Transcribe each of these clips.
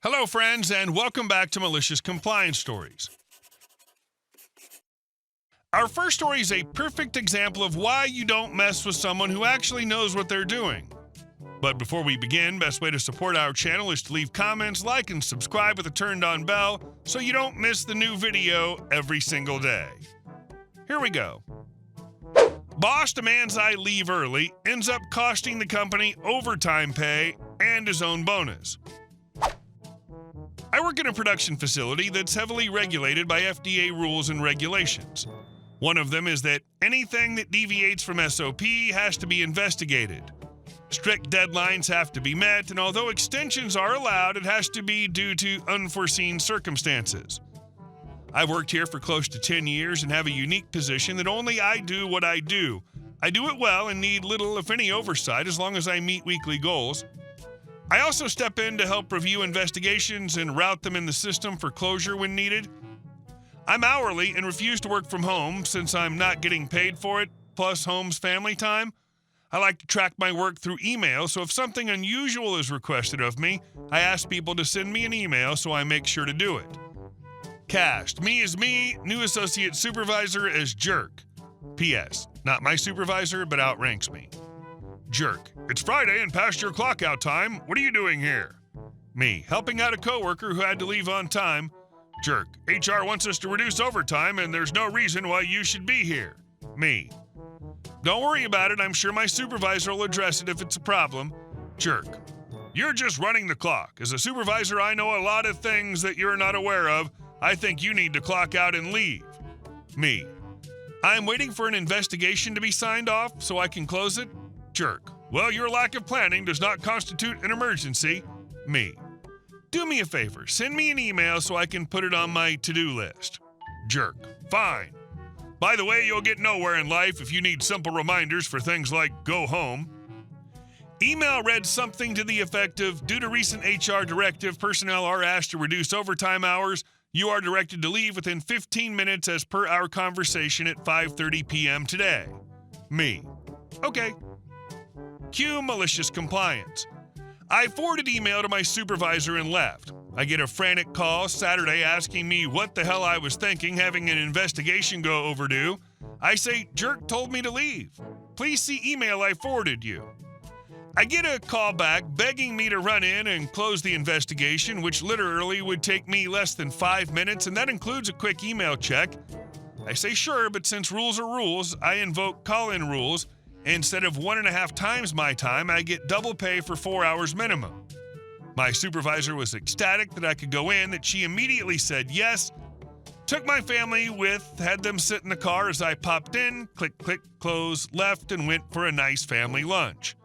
Hello, friends, and welcome back to Malicious Compliance Stories. Our first story is a perfect example of why you don't mess with someone who actually knows what they're doing. But before we begin, best way to support our channel is to leave comments, like, and subscribe with a turned-on bell so you don't miss the new video every single day. Here we go. Boss demands I leave early, ends up costing the company overtime pay and his own bonus. I work in a production facility that's heavily regulated by FDA rules and regulations. One of them is that anything that deviates from SOP has to be investigated. Strict deadlines have to be met, and although extensions are allowed, it has to be due to unforeseen circumstances. I've worked here for close to 10 years and have a unique position that only I do what I do. I do it well and need little, if any, oversight as long as I meet weekly goals. I also step in to help review investigations and route them in the system for closure when needed. I'm hourly and refuse to work from home since I'm not getting paid for it, plus home's family time. I like to track my work through email, so if something unusual is requested of me, I ask people to send me an email so I make sure to do it. Cast, me as me, new associate supervisor as jerk. P.S. Not my supervisor, but outranks me. Jerk, it's Friday and past your clock out time. What are you doing here? Me, helping out a coworker who had to leave on time. Jerk, HR wants us to reduce overtime and there's no reason why you should be here. Me, don't worry about it. I'm sure my supervisor will address it if it's a problem. Jerk, you're just running the clock. As a supervisor, I know a lot of things that you're not aware of. I think you need to clock out and leave. Me, I'm waiting for an investigation to be signed off so I can close it. Jerk, well, your lack of planning does not constitute an emergency. Me, do me a favor, send me an email so I can put it on my to-do list. Jerk, fine. By the way, you'll get nowhere in life if you need simple reminders for things like go home. Email read something to the effect of, due to recent HR directive, personnel are asked to reduce overtime hours. You are directed to leave within 15 minutes as per our conversation at 5:30 p.m. today. Me, okay. Cue malicious compliance. I forwarded email to my supervisor and left. I get a frantic call Saturday asking me what the hell I was thinking, having an investigation go overdue. I say, jerk told me to leave. Please see email I forwarded you. I get a call back begging me to run in and close the investigation, which literally would take me less than 5 minutes, and that includes a quick email check. I say sure, but since rules are rules, I invoke call-in rules. Instead of 1.5 times my time, I get double pay for 4 hours minimum. My supervisor was ecstatic that I could go in, that she immediately said yes, took my family had them sit in the car as I popped in, click, click, close, left, and went for a nice family lunch.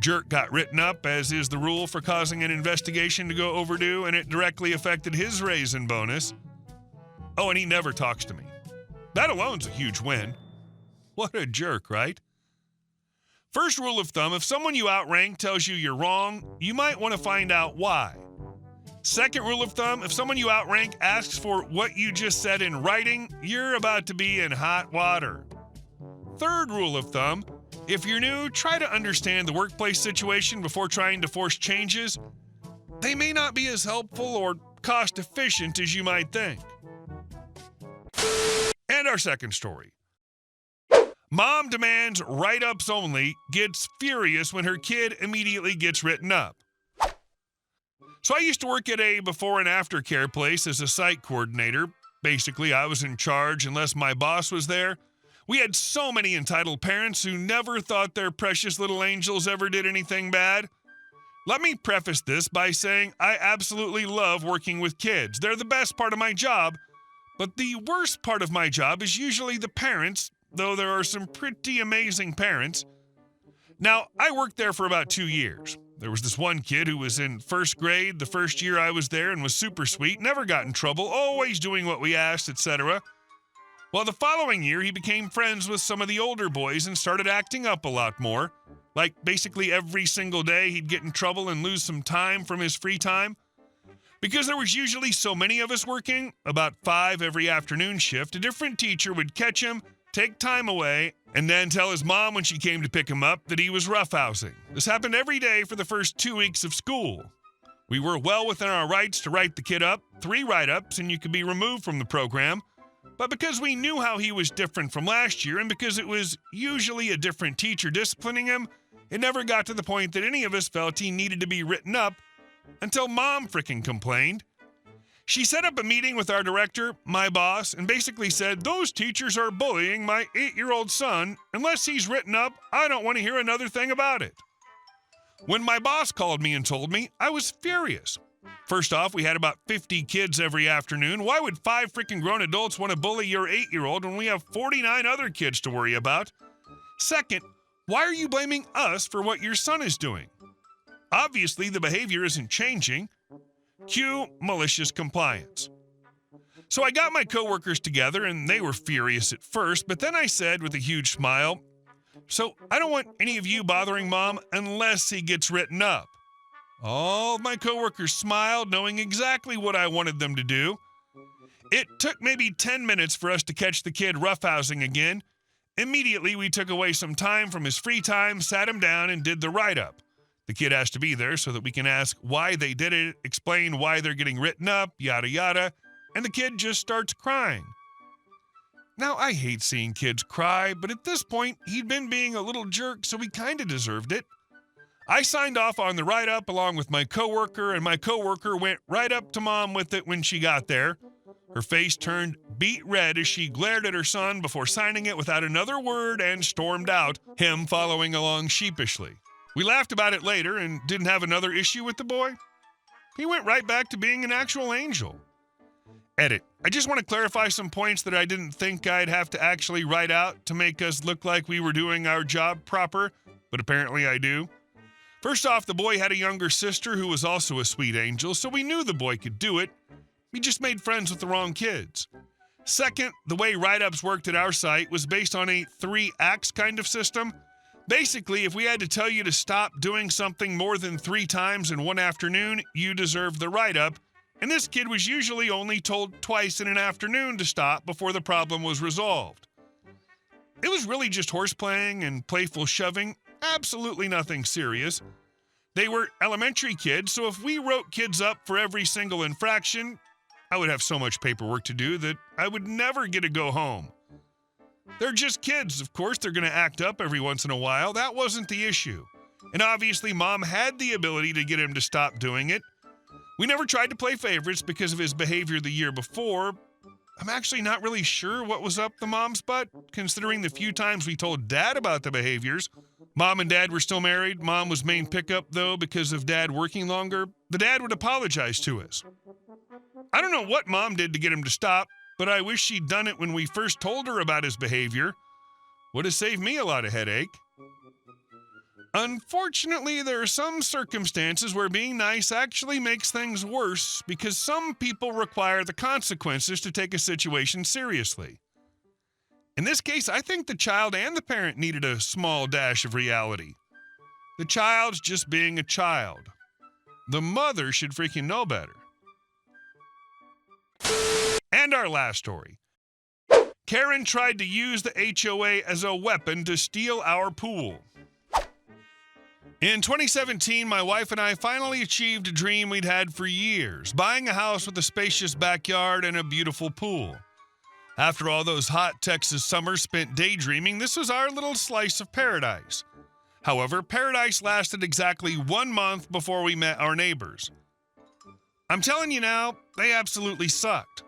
Jerk got written up, as is the rule for causing an investigation to go overdue, and it directly affected his raise and bonus. Oh, and he never talks to me. That alone's a huge win. What a jerk, right? First rule of thumb, if someone you outrank tells you you're wrong, you might want to find out why. Second rule of thumb, if someone you outrank asks for what you just said in writing, you're about to be in hot water. Third rule of thumb, if you're new, try to understand the workplace situation before trying to force changes. They may not be as helpful or cost efficient as you might think. And our second story. Mom demands write-ups only, gets furious when her kid immediately gets written up. So I used to work at a before and after care place as a site coordinator. Basically, I was in charge unless my boss was there. We had so many entitled parents who never thought their precious little angels ever did anything bad. Let me preface this by saying I absolutely love working with kids. They're the best part of my job, but the worst part of my job is usually the parents, though there are some pretty amazing parents. Now, I worked there for about 2 years. There was this one kid who was in first grade the first year I was there and was super sweet, never got in trouble, always doing what we asked, etc. Well, the following year, he became friends with some of the older boys and started acting up a lot more. Like, basically every single day, he'd get in trouble and lose some time from his free time. Because there was usually so many of us working, about 5 every afternoon shift, a different teacher would catch him, take time away, and then tell his mom when she came to pick him up that he was roughhousing. This happened every day for the first 2 weeks of school. We were well within our rights to write the kid up, 3 write-ups, and you could be removed from the program. But because we knew how he was different from last year, and because it was usually a different teacher disciplining him, it never got to the point that any of us felt he needed to be written up until Mom frickin' complained. She set up a meeting with our director, my boss, and basically said, "Those teachers are bullying my 8-year-old son. Unless he's written up, I don't want to hear another thing about it." When my boss called me and told me, I was furious. First off, we had about 50 kids every afternoon. Why would 5 freaking grown adults want to bully your 8-year-old when we have 49 other kids to worry about? Second, why are you blaming us for what your son is doing? Obviously, the behavior isn't changing. Cue malicious compliance. So I got my coworkers together, and they were furious at first, but then I said with a huge smile, "So I don't want any of you bothering Mom unless he gets written up." All of my coworkers smiled, knowing exactly what I wanted them to do. It took maybe 10 minutes for us to catch the kid roughhousing again. Immediately, we took away some time from his free time, sat him down, and did the write-up. The kid has to be there so that we can ask why they did it, explain why they're getting written up, yada yada, and the kid just starts crying. Now, I hate seeing kids cry, but at this point, he'd been being a little jerk, so he kind of deserved it. I signed off on the write-up along with my coworker, and my coworker went right up to Mom with it when she got there. Her face turned beet red as she glared at her son before signing it without another word and stormed out, him following along sheepishly. We laughed about it later and didn't have another issue with the boy. He went right back to being an actual angel. Edit. I just want to clarify some points that I didn't think I'd have to actually write out to make us look like we were doing our job proper, but apparently I do. First off, the boy had a younger sister who was also a sweet angel, so we knew the boy could do it. We just made friends with the wrong kids. Second, the way write-ups worked at our site was based on a 3 acts kind of system. Basically, if we had to tell you to stop doing something more than 3 times in one afternoon, you deserved the write-up, and this kid was usually only told twice in an afternoon to stop before the problem was resolved. It was really just horseplaying and playful shoving, absolutely nothing serious. They were elementary kids, so if we wrote kids up for every single infraction, I would have so much paperwork to do that I would never get to go home. They're just kids, of course. They're going to act up every once in a while. That wasn't the issue. And obviously, Mom had the ability to get him to stop doing it. We never tried to play favorites because of his behavior the year before. I'm actually not really sure what was up the mom's butt, considering the few times we told Dad about the behaviors. Mom and Dad were still married. Mom was main pickup, though, because of Dad working longer. The Dad would apologize to us. I don't know what Mom did to get him to stop, but I wish she'd done it when we first told her about his behavior. Would have saved me a lot of headache. Unfortunately, there are some circumstances where being nice actually makes things worse because some people require the consequences to take a situation seriously. In this case, I think the child and the parent needed a small dash of reality. The child's just being a child. The mother should freaking know better. And our last story. Karen tried to use the HOA as a weapon to steal our pool. In 2017, my wife and I finally achieved a dream we'd had for years, buying a house with a spacious backyard and a beautiful pool. After all those hot Texas summers spent daydreaming, this was our little slice of paradise. However, paradise lasted exactly 1 month before we met our neighbors. I'm telling you now, they absolutely sucked.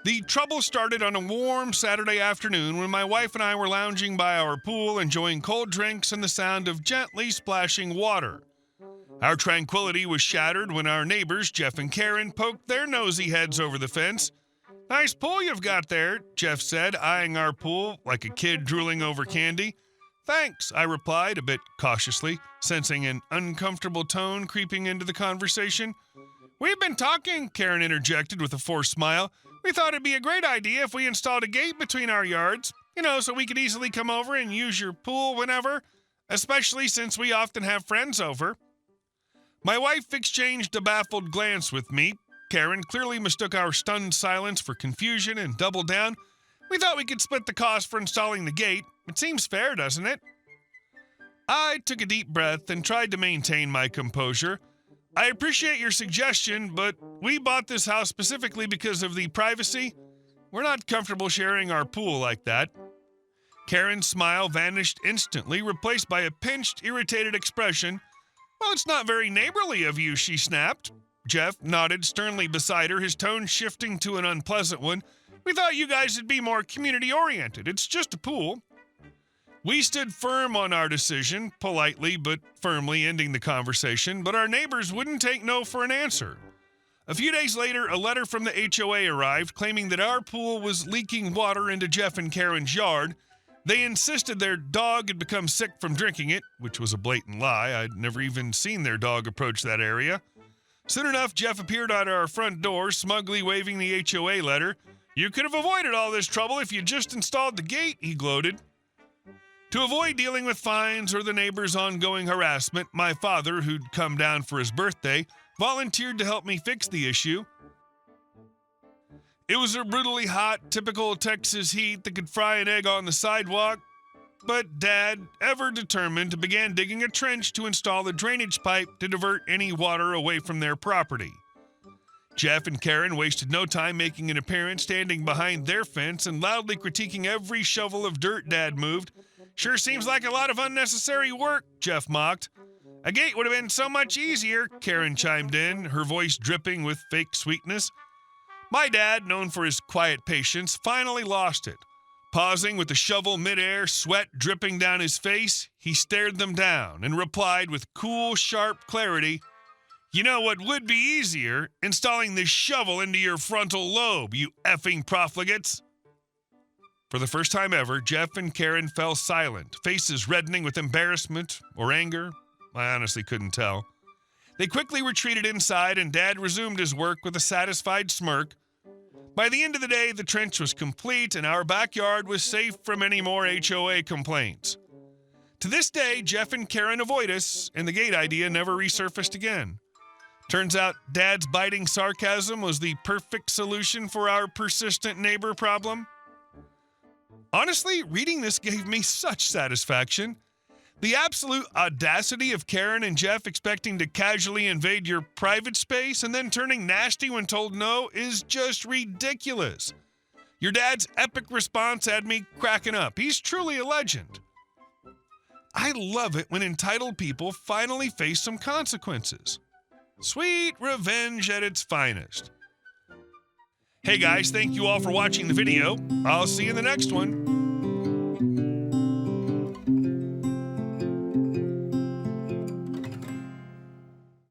The trouble started on a warm Saturday afternoon when my wife and I were lounging by our pool, enjoying cold drinks and the sound of gently splashing water. Our tranquility was shattered when our neighbors, Jeff and Karen, poked their nosy heads over the fence. "Nice pool you've got there," Jeff said, eyeing our pool like a kid drooling over candy. "Thanks," I replied, a bit cautiously, sensing an uncomfortable tone creeping into the conversation. "We've been talking," Karen interjected with a forced smile. "We thought it'd be a great idea if we installed a gate between our yards, so we could easily come over and use your pool whenever, especially since we often have friends over." My wife exchanged a baffled glance with me. Karen clearly mistook our stunned silence for confusion and doubled down. "We thought we could split the cost for installing the gate. It seems fair, doesn't it?" I took a deep breath and tried to maintain my composure. I appreciate your suggestion, but we bought this house specifically because of the privacy. We're not comfortable sharing our pool like that. Karen's smile vanished instantly, replaced by a pinched, irritated expression. Well, it's not very neighborly of you, she snapped. Jeff nodded sternly beside her, his tone shifting to an unpleasant one. We thought you guys would be more community-oriented. It's just a pool. We stood firm on our decision, politely but firmly ending the conversation, but our neighbors wouldn't take no for an answer. A few days later, a letter from the HOA arrived claiming that our pool was leaking water into Jeff and Karen's yard. They insisted their dog had become sick from drinking it, which was a blatant lie. I'd never even seen their dog approach that area. Soon enough, Jeff appeared at our front door, smugly waving the HOA letter. You could have avoided all this trouble if you just installed the gate, he gloated. To avoid dealing with fines or the neighbors' ongoing harassment, my father, who'd come down for his birthday, volunteered to help me fix the issue. It was a brutally hot, typical Texas heat that could fry an egg on the sidewalk, but Dad, ever determined, began digging a trench to install a drainage pipe to divert any water away from their property. Jeff and Karen wasted no time making an appearance, standing behind their fence and loudly critiquing every shovel of dirt Dad moved. Sure seems like a lot of unnecessary work, Jeff mocked. A gate would have been so much easier, Karen chimed in, her voice dripping with fake sweetness. My dad, known for his quiet patience, finally lost it. Pausing with the shovel midair, sweat dripping down his face, he stared them down and replied with cool, sharp clarity, You know what would be easier? Installing this shovel into your frontal lobe, you effing profligates. For the first time ever, Jeff and Karen fell silent, faces reddening with embarrassment or anger. I honestly couldn't tell. They quickly retreated inside, and Dad resumed his work with a satisfied smirk. By the end of the day, the trench was complete, and our backyard was safe from any more HOA complaints. To this day, Jeff and Karen avoid us, and the gate idea never resurfaced again. Turns out Dad's biting sarcasm was the perfect solution for our persistent neighbor problem. Honestly, reading this gave me such satisfaction. The absolute audacity of Karen and Jeff expecting to casually invade your private space and then turning nasty when told no is just ridiculous. Your dad's epic response had me cracking up. He's truly a legend. I love it when entitled people finally face some consequences. Sweet revenge at its finest. Hey guys, thank you all for watching the video. I'll see you in the next one.